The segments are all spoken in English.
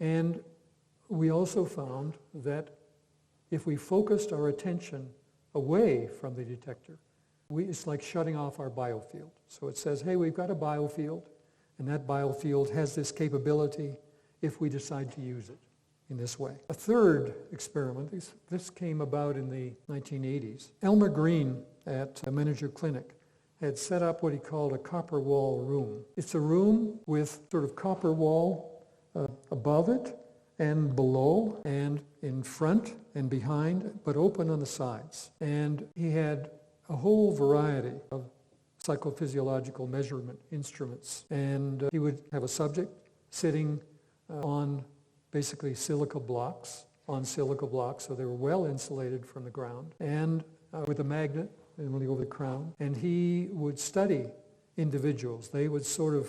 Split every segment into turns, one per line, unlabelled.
And we also found that if we focused our attention away from the detector, it's like shutting off our biofield. So it says, hey, we've got a biofield, and that biofield has this capability if we decide to use it in this way. A third experiment, this came about in the 1980s. Elmer Green at a Manager Clinic had set up what he called a copper wall room. It's a room with sort of copper wall above it and below and in front and behind, but open on the sides. And he had a whole variety of psychophysiological measurement instruments. And he would have a subject sitting on basically silica blocks, so they were well insulated from the ground, and with a magnet really over the crown. And he would study individuals. They would sort of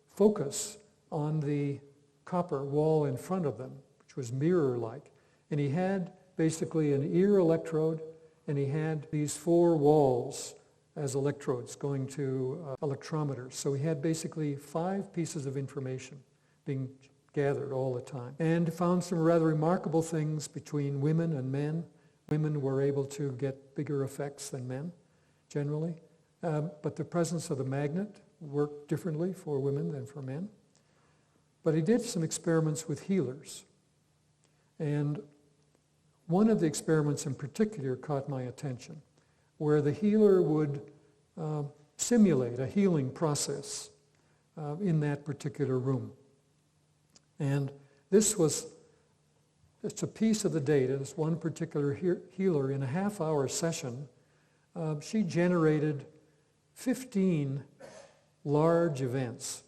focus on the copper wall in front of them, which was mirror-like. And he had basically an ear electrode, and he had these 4 walls as electrodes going to electrometers. So he had basically 5 pieces of information being gathered all the time, and found some rather remarkable things between women and men. Women were able to get bigger effects than men, generally. But the presence of the magnet worked differently for women than for men. But he did some experiments with healers. And one of the experiments in particular caught my attention, where the healer would simulate a healing process in that particular room. And this was just a piece of the data. This one particular healer, in a half-hour session, she generated 15 large events.